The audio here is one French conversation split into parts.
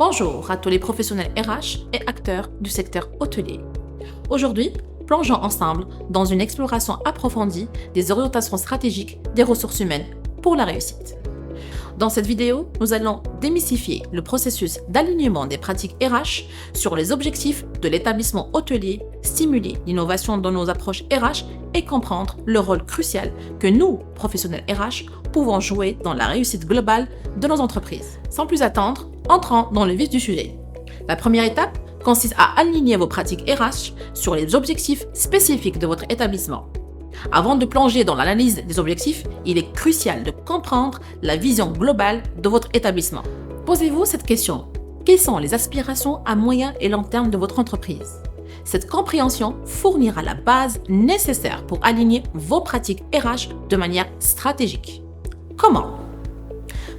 Bonjour à tous les professionnels RH et acteurs du secteur hôtelier. Aujourd'hui, plongeons ensemble dans une exploration approfondie des orientations stratégiques des ressources humaines pour la réussite. Dans cette vidéo, nous allons démystifier le processus d'alignement des pratiques RH sur les objectifs de l'établissement hôtelier, stimuler l'innovation dans nos approches RH et comprendre le rôle crucial que nous, professionnels RH, pouvons jouer dans la réussite globale de nos entreprises. Sans plus attendre, entrons dans le vif du sujet. La première étape consiste à aligner vos pratiques RH sur les objectifs spécifiques de votre établissement. Avant de plonger dans l'analyse des objectifs, il est crucial de comprendre la vision globale de votre établissement. Posez-vous cette question. Quelles sont les aspirations à moyen et long terme de votre entreprise? Cette compréhension fournira la base nécessaire pour aligner vos pratiques RH de manière stratégique. Comment?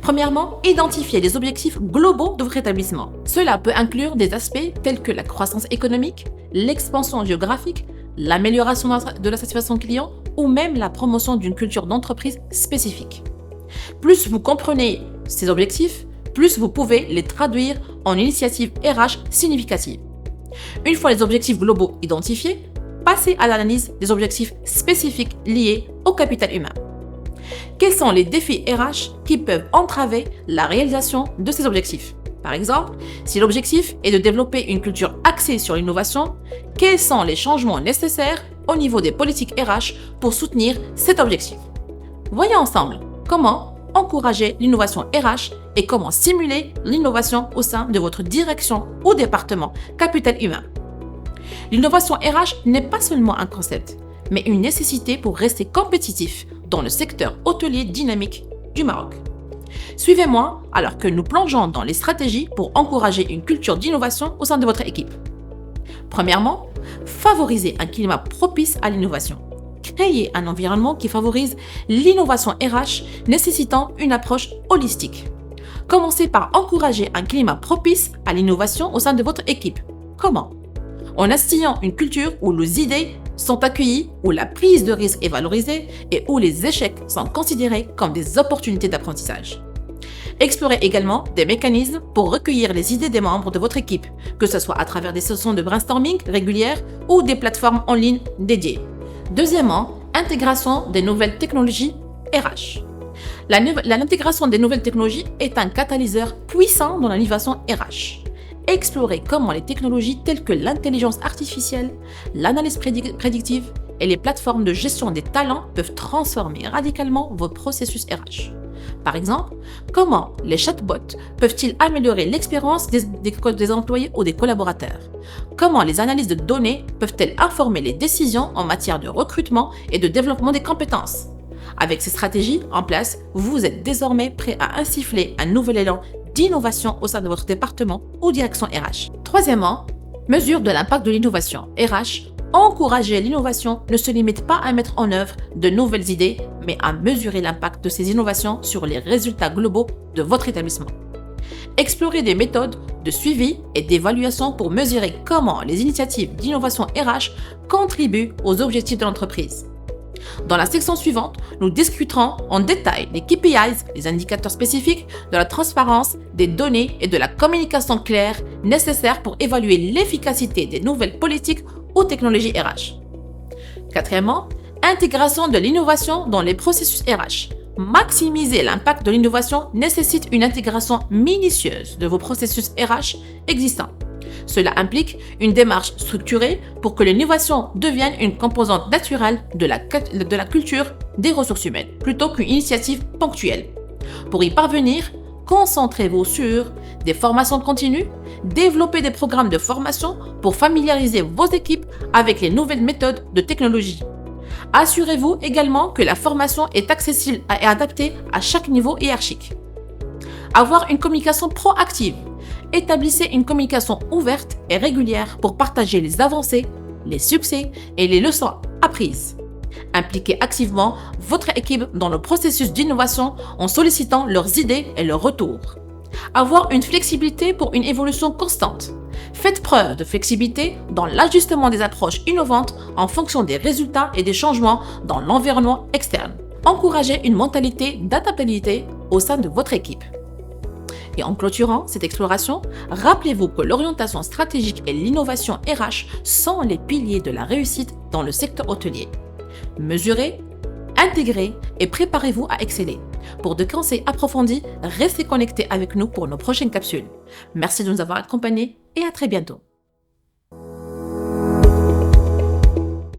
Premièrement, identifiez les objectifs globaux de votre établissement. Cela peut inclure des aspects tels que la croissance économique, l'expansion géographique, l'amélioration de la satisfaction client ou même la promotion d'une culture d'entreprise spécifique. Plus vous comprenez ces objectifs, plus vous pouvez les traduire en initiatives RH significatives. Une fois les objectifs globaux identifiés, passez à l'analyse des objectifs spécifiques liés au capital humain. Quels sont les défis RH qui peuvent entraver la réalisation de ces objectifs? Par exemple, si l'objectif est de développer une culture axée sur l'innovation, quels sont les changements nécessaires au niveau des politiques RH pour soutenir cet objectif? Voyons ensemble comment encourager l'innovation RH et comment stimuler l'innovation au sein de votre direction ou département capital humain. L'innovation RH n'est pas seulement un concept, mais une nécessité pour rester compétitif dans le secteur hôtelier dynamique du Maroc. Suivez-moi alors que nous plongeons dans les stratégies pour encourager une culture d'innovation au sein de votre équipe. Premièrement, favorisez un climat propice à l'innovation. Créez un environnement qui favorise l'innovation RH nécessitant une approche holistique. Commencez par encourager un climat propice à l'innovation au sein de votre équipe. Comment? En instillant une culture où les idées sont accueillies, où la prise de risque est valorisée et où les échecs sont considérés comme des opportunités d'apprentissage. Explorez également des mécanismes pour recueillir les idées des membres de votre équipe, que ce soit à travers des sessions de brainstorming régulières ou des plateformes en ligne dédiées. Deuxièmement, intégration des nouvelles technologies RH. L'intégration des nouvelles technologies est un catalyseur puissant dans l'innovation RH. Explorez comment les technologies telles que l'intelligence artificielle, l'analyse prédictive et les plateformes de gestion des talents peuvent transformer radicalement vos processus RH. Par exemple, comment les chatbots peuvent-ils améliorer l'expérience des employés ou des collaborateurs? Comment les analyses de données peuvent-elles informer les décisions en matière de recrutement et de développement des compétences? Avec ces stratégies en place, vous êtes désormais prêt à insuffler un nouvel élan d'innovation au sein de votre département ou direction RH. Troisièmement, mesure de l'impact de l'innovation. RH, encourager l'innovation ne se limite pas à mettre en œuvre de nouvelles idées, mais à mesurer l'impact de ces innovations sur les résultats globaux de votre établissement. Explorez des méthodes de suivi et d'évaluation pour mesurer comment les initiatives d'innovation RH contribuent aux objectifs de l'entreprise. Dans la section suivante, nous discuterons en détail des KPIs, les indicateurs spécifiques, de la transparence, des données et de la communication claire nécessaires pour évaluer l'efficacité des nouvelles politiques ou technologies RH. Quatrièmement, intégration de l'innovation dans les processus RH. Maximiser l'impact de l'innovation nécessite une intégration minutieuse de vos processus RH existants. Cela implique une démarche structurée pour que l'innovation devienne une composante naturelle de la culture des ressources humaines, plutôt qu'une initiative ponctuelle. Pour y parvenir, concentrez-vous sur des formations continues, développez des programmes de formation pour familiariser vos équipes avec les nouvelles méthodes de technologie. Assurez-vous également que la formation est accessible et adaptée à chaque niveau hiérarchique. Avoir une communication proactive. Établissez une communication ouverte et régulière pour partager les avancées, les succès et les leçons apprises. Impliquez activement votre équipe dans le processus d'innovation en sollicitant leurs idées et leurs retours. Avoir une flexibilité pour une évolution constante. Faites preuve de flexibilité dans l'ajustement des approches innovantes en fonction des résultats et des changements dans l'environnement externe. Encouragez une mentalité d'adaptabilité au sein de votre équipe. Et en clôturant cette exploration, rappelez-vous que l'orientation stratégique et l'innovation RH sont les piliers de la réussite dans le secteur hôtelier. Mesurez, intégrez et préparez-vous à exceller. Pour de conseils approfondis, restez connectés avec nous pour nos prochaines capsules. Merci de nous avoir accompagnés et à très bientôt.